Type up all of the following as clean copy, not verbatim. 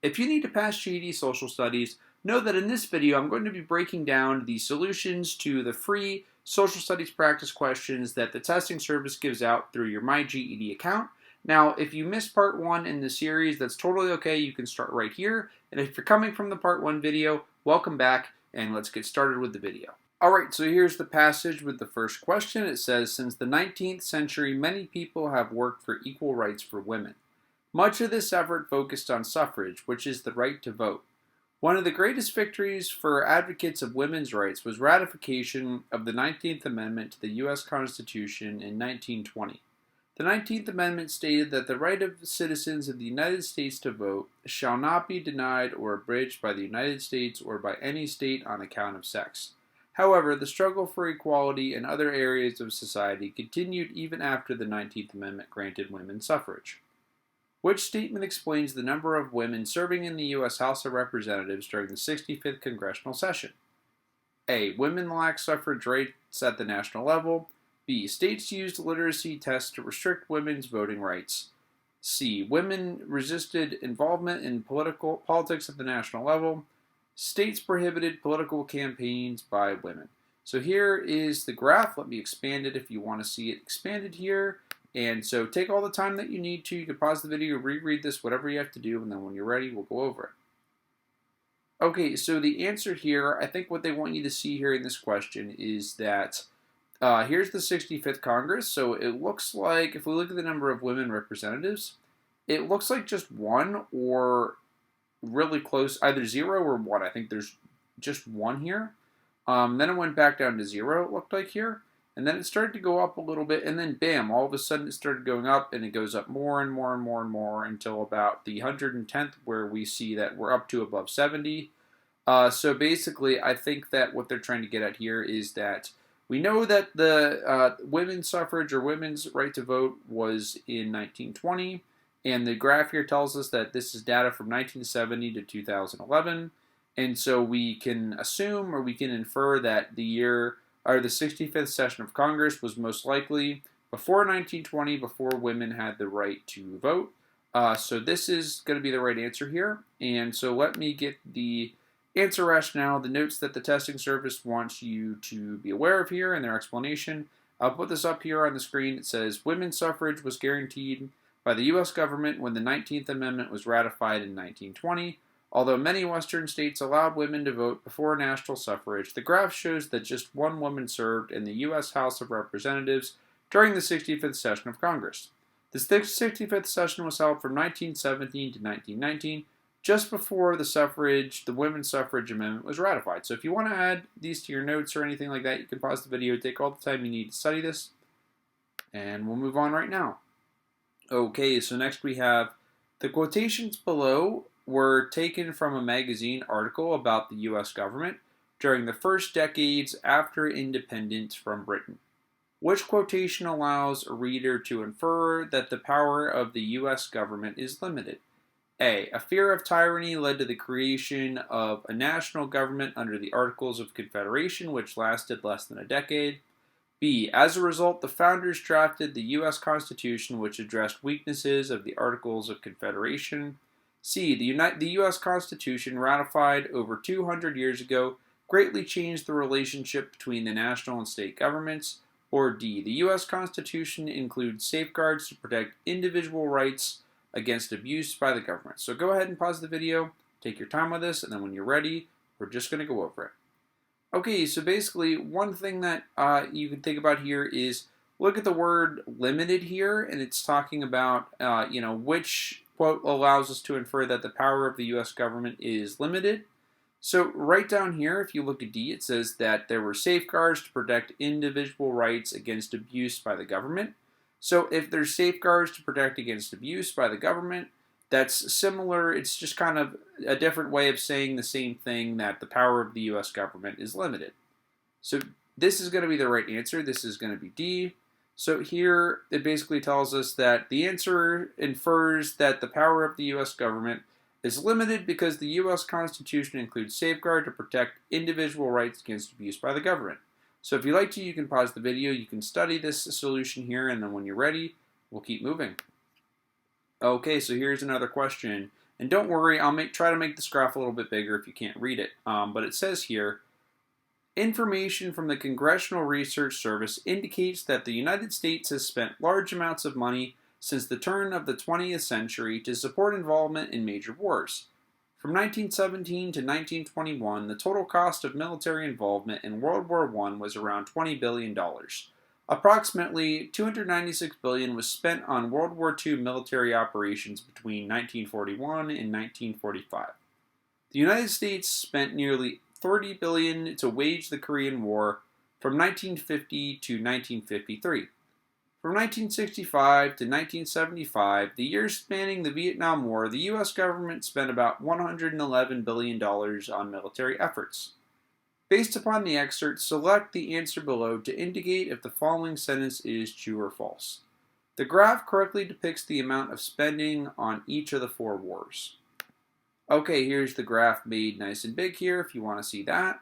If you need to pass GED Social Studies, know that in this video I'm going to be breaking down the solutions to the free Social Studies practice questions that the testing service gives out through your MyGED account. Now, if you missed part 1 in the series, that's totally okay. You can start right here. And if you're coming from the part 1 video, welcome back, and let's get started with the video. Alright, so here's the passage with the first question. It says, since the 19th century, many people have worked for equal rights for women. Much of this effort focused on suffrage, which is the right to vote. One of the greatest victories for advocates of women's rights was ratification of the 19th Amendment to the U.S. Constitution in 1920. The 19th Amendment stated that the right of citizens of the United States to vote shall not be denied or abridged by the United States or by any state on account of sex. However, the struggle for equality in other areas of society continued even after the 19th Amendment granted women suffrage. Which statement explains the number of women serving in the U.S. House of Representatives during the 65th congressional session? A. Women lack suffrage rights at the national level. B. States used literacy tests to restrict women's voting rights. C. Women resisted involvement in politics at the national level. States prohibited political campaigns by women. So here is the graph. Let me expand it if you want to see it expanded here. And so take all the time that you need to. You can pause the video, reread this, whatever you have to do, and then when you're ready, we'll go over it. Okay, so the answer here, I think what they want you to see here in this question is that here's the 65th Congress. So it looks like, if we look at the number of women representatives, it looks like just one or really close, either 0 or 1. I think there's just 1 here. Then it went back down to 0, it looked like here. And then it started to go up a little bit, and then bam, all of a sudden it started going up, and it goes up more and more and more and more until about the 110th, where we see that we're up to above 70. So basically, I think that what they're trying to get at here is that we know that the women's suffrage or women's right to vote was in 1920, and the graph here tells us that this is data from 1970 to 2011, and so we can assume or we can infer that the 65th session of Congress was most likely before 1920, before women had the right to vote. So this is going to be the right answer here. And so let me get the answer rationale, the notes that the testing service wants you to be aware of here and their explanation. I'll put this up here on the screen. It says, women's suffrage was guaranteed by the U.S. government when the 19th Amendment was ratified in 1920. Although many Western states allowed women to vote before national suffrage, the graph shows that just one woman served in the U.S. House of Representatives during the 65th session of Congress. The 65th session was held from 1917 to 1919, just before the women's suffrage amendment was ratified. So if you want to add these to your notes or anything like that, you can pause the video, take all the time you need to study this, and we'll move on right now. Okay, so next we have the quotations below were taken from a magazine article about the U.S. government during the first decades after independence from Britain. Which quotation allows a reader to infer that the power of the U.S. government is limited? A. A fear of tyranny led to the creation of a national government under the Articles of Confederation, which lasted less than a decade. B. As a result, the founders drafted the U.S. Constitution, which addressed weaknesses of the Articles of Confederation. C. The U.S. Constitution, ratified over 200 years ago, greatly changed the relationship between the national and state governments. Or D. The U.S. Constitution includes safeguards to protect individual rights against abuse by the government. So go ahead and pause the video, take your time with this, and then when you're ready, we're just going to go over it. Okay, so basically, one thing that you can think about here is look at the word limited here, and it's talking about, which quote allows us to infer that the power of the U.S. government is limited. So right down here, if you look at D, it says that there were safeguards to protect individual rights against abuse by the government. So if there's safeguards to protect against abuse by the government, that's similar. It's just kind of a different way of saying the same thing, that the power of the U.S. government is limited. So this is going to be the right answer. This is going to be D. So here it basically tells us that the answer infers that the power of the U.S. government is limited because the U.S. Constitution includes safeguard to protect individual rights against abuse by the government. So if you'd like to, you can pause the video, you can study this solution here, and then when you're ready, we'll keep moving. Okay, so here's another question. And don't worry, I'll try to make this graph a little bit bigger if you can't read it. But it says here, information from the Congressional Research Service indicates that the United States has spent large amounts of money since the turn of the 20th century to support involvement in major wars. From 1917 to 1921, the total cost of military involvement in World War I was around $20 billion. Approximately $296 billion was spent on World War II military operations between 1941 and 1945. The United States spent nearly $30 billion to wage the Korean War from 1950 to 1953. From 1965 to 1975, the years spanning the Vietnam War, the U.S. government spent about $111 billion on military efforts. Based upon the excerpt, select the answer below to indicate if the following sentence is true or false. The graph correctly depicts the amount of spending on each of the 4 wars. Okay, here's the graph made nice and big here if you want to see that.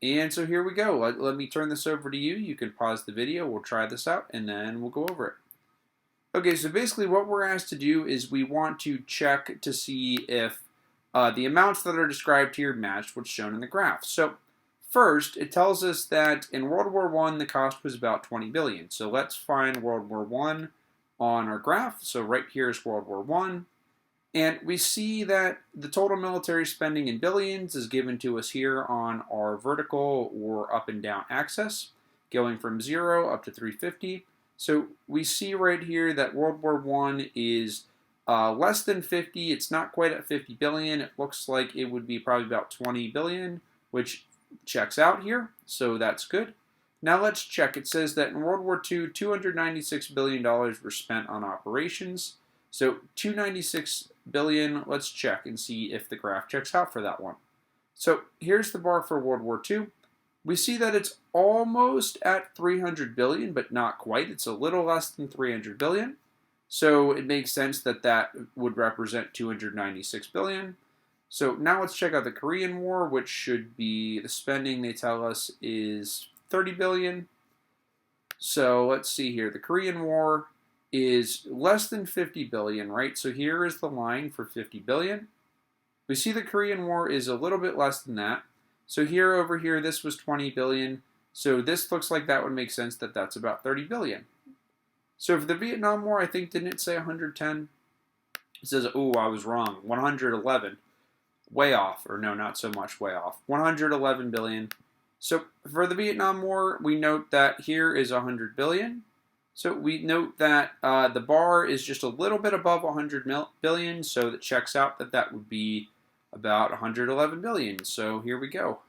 And so here we go. Let me turn this over to you. You can pause the video. We'll try this out and then we'll go over it. Okay, so basically what we're asked to do is we want to check to see if the amounts that are described here match what's shown in the graph. So first, it tells us that in World War I, the cost was about $20 billion. So let's find World War I on our graph. So right here is World War I. And we see that the total military spending in billions is given to us here on our vertical or up and down axis, going from 0 up to 350. So we see right here that World War I is less than 50. It's not quite at 50 billion. It looks like it would be probably about 20 billion, which checks out here. So that's good. Now let's check. It says that in World War II, $296 billion were spent on operations. So 296 billion, let's check and see if the graph checks out for that one. So here's the bar for World War II. We see that it's almost at 300 billion, but not quite. It's a little less than 300 billion. So it makes sense that that would represent 296 billion. So now let's check out the Korean War, which should be, the spending they tell us is 30 billion. So let's see here. The Korean War is less than 50 billion, right? So here is the line for 50 billion. We see the Korean War is a little bit less than that. So here, over here, this was 20 billion. So this looks like that would make sense that that's about 30 billion. So for the Vietnam War, I think, didn't it say 110? It says, oh, I was wrong, 111. Way off, or no, not so much way off. 111 billion. So for the Vietnam War, we note that here is 100 billion. So we note that the bar is just a little bit above 100 billion, so that checks out that that would be about 111 billion. So here we go.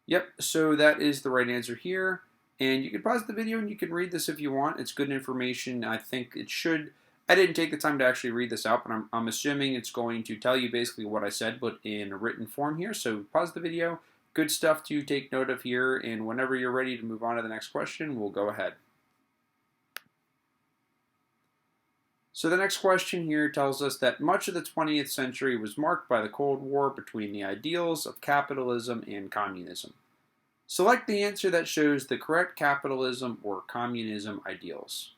Yep, so that is the right answer here. And you can pause the video and you can read this if you want. It's good information. I think it should. I didn't take the time to actually read this out, but I'm assuming it's going to tell you basically what I said, but in a written form here. So pause the video. Good stuff to take note of here, and whenever you're ready to move on to the next question, we'll go ahead. So the next question here tells us that much of the 20th century was marked by the Cold War between the ideals of capitalism and communism. Select the answer that shows the correct capitalism or communism ideals.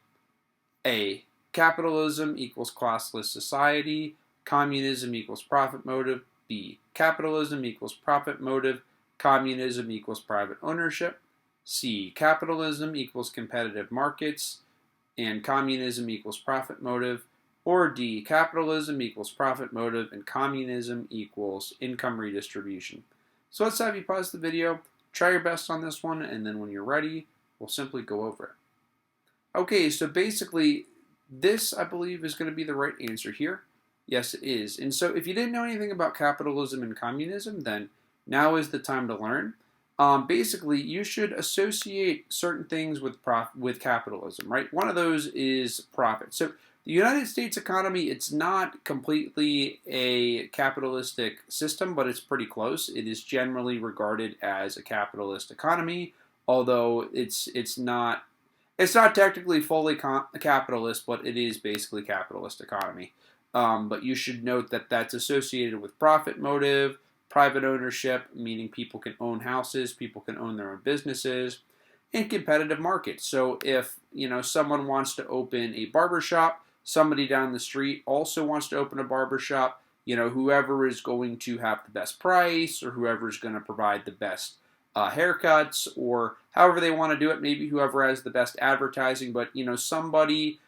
A. Capitalism equals classless society. Communism equals profit motive. B. Capitalism equals profit motive. Communism equals private ownership. C. Capitalism equals competitive markets. And communism equals profit motive. Or D. Capitalism equals profit motive and communism equals income redistribution. So let's have you pause the video, try your best on this one, and then when you're ready, we'll simply go over it. Okay, so basically, this, I believe, is going to be the right answer here. Yes, it is. And so if you didn't know anything about capitalism and communism, then now is the time to learn. Basically, you should associate certain things with capitalism, right? One of those is profit. So the United States economy, it's not completely a capitalistic system, but it's pretty close. It is generally regarded as a capitalist economy, although it's not technically fully capitalist, but it is basically capitalist economy. But you should note that that's associated with profit motive, private ownership, meaning people can own houses, people can own their own businesses, and competitive markets. So if someone wants to open a barber shop, somebody down the street also wants to open a barber shop, whoever is going to have the best price, or whoever is going to provide the best haircuts, or however they want to do it, maybe whoever has the best advertising, but somebody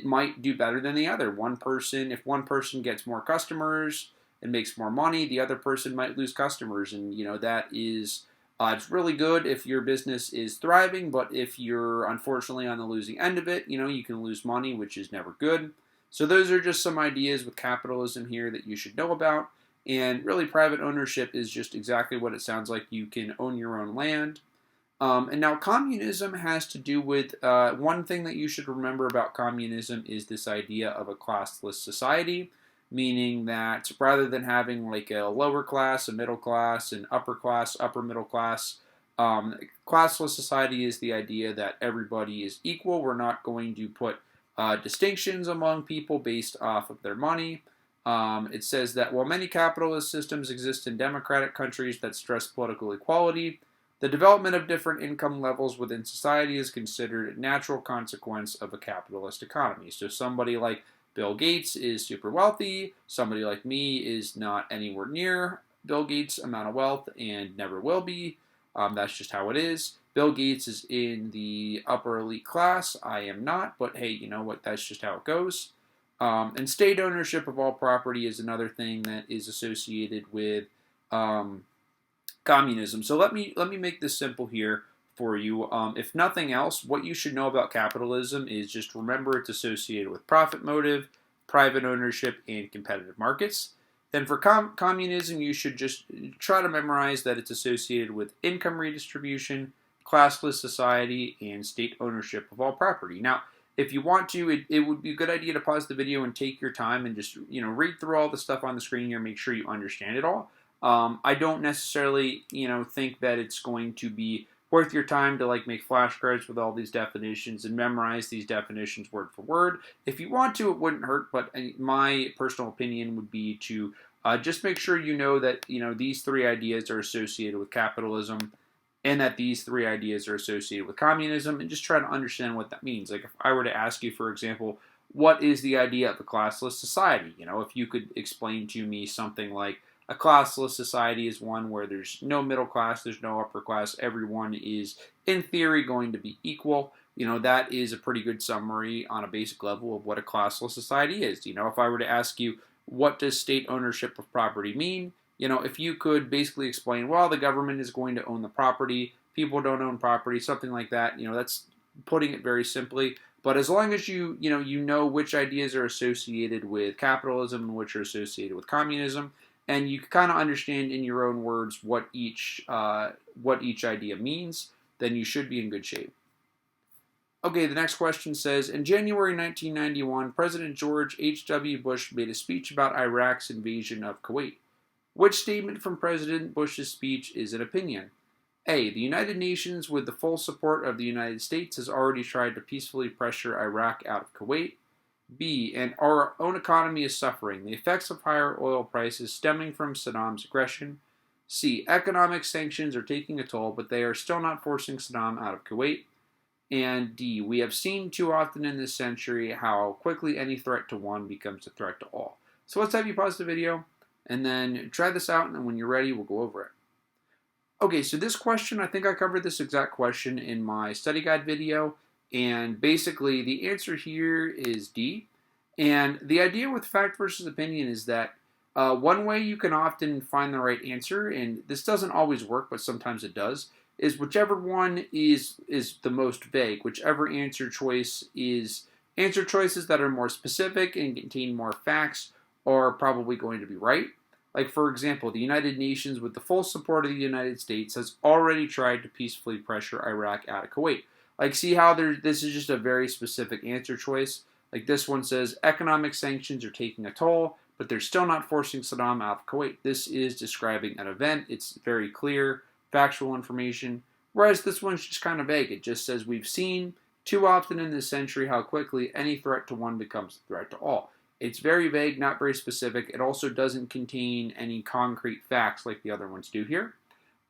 might do better than the other. If one person gets more customers and makes more money, the other person might lose customers, and that is it's really good if your business is thriving, but if you're unfortunately on the losing end of it, you can lose money, which is never good. So those are just some ideas with capitalism here that you should know about. And really, private ownership is just exactly what it sounds like. You can own your own land. And now communism has to do with, one thing that you should remember about communism is this idea of a classless society, meaning that rather than having like a lower class, a middle class, an upper class, upper middle class, classless society is the idea that everybody is equal. We're not going to put distinctions among people based off of their money. It says that while many capitalist systems exist in democratic countries that stress political equality, the development of different income levels within society is considered a natural consequence of a capitalist economy. So somebody like Bill Gates is super wealthy. Somebody like me is not anywhere near Bill Gates' amount of wealth and never will be. That's just how it is. Bill Gates is in the upper elite class. I am not, but hey, you know what? That's just how it goes. And state ownership of all property is another thing that is associated with communism. So let me make this simple here for you. If nothing else, what you should know about capitalism is just remember it's associated with profit motive, private ownership, and competitive markets. Then for communism, you should just try to memorize that it's associated with income redistribution, classless society, and state ownership of all property. Now, if you want to, it would be a good idea to pause the video and take your time and just read through all the stuff on the screen here, make sure you understand it all. I don't necessarily think that it's going to be worth your time to make flashcards with all these definitions and memorize these definitions word for word. If you want to, it wouldn't hurt, but my personal opinion would be to just make sure that these three ideas are associated with capitalism, and that these three ideas are associated with communism, and just try to understand what that means. Like if I were to ask you, for example, what is the idea of a classless society? If you could explain to me something like a classless society is one where there's no middle class, there's no upper class, everyone is, in theory, going to be equal. That is a pretty good summary on a basic level of what a classless society is. If I were to ask you, what does state ownership of property mean? If you could basically explain, well, the government is going to own the property, people don't own property, something like that, that's putting it very simply. But as long as you know which ideas are associated with capitalism and which are associated with communism, and you kind of understand in your own words what each idea means, then you should be in good shape. Okay, the next question says, in January 1991, President George H.W. Bush made a speech about Iraq's invasion of Kuwait. Which statement from President Bush's speech is an opinion? A. The United Nations, with the full support of the United States, has already tried to peacefully pressure Iraq out of Kuwait. B. And our own economy is suffering the effects of higher oil prices stemming from Saddam's aggression. C. Economic sanctions are taking a toll, but they are still not forcing Saddam out of Kuwait. And D. We have seen too often in this century how quickly any threat to one becomes a threat to all. So let's have you pause the video and then try this out, and then when you're ready, we'll go over it. Okay, so this question, I think I covered this exact question in my study guide video, and basically the answer here is D. And the idea with fact versus opinion is that one way you can often find the right answer, and this doesn't always work, but sometimes it does, is whichever one is the most vague, whichever answer choices that are more specific and contain more facts are probably going to be right. Like, for example, the United Nations, with the full support of the United States, has already tried to peacefully pressure Iraq out of Kuwait. Like, see how this is just a very specific answer choice? Like, this one says, economic sanctions are taking a toll, but they're still not forcing Saddam out of Kuwait. This is describing an event. It's very clear, factual information. Whereas this one's just kind of vague. It just says, we've seen too often in this century how quickly any threat to one becomes a threat to all. It's very vague, not very specific. It also doesn't contain any concrete facts like the other ones do here.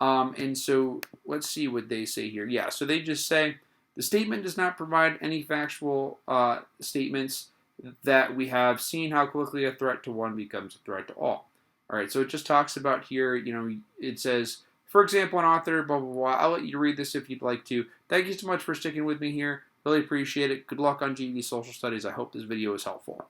And so let's see what they say here. Yeah, so they just say, the statement does not provide any factual statements that we have seen how quickly a threat to one becomes a threat to all. All right, so it just talks about here, it says, for example, an author, blah, blah, blah. I'll let you read this if you'd like to. Thank you so much for sticking with me here. Really appreciate it. Good luck on GED Social Studies. I hope this video is helpful.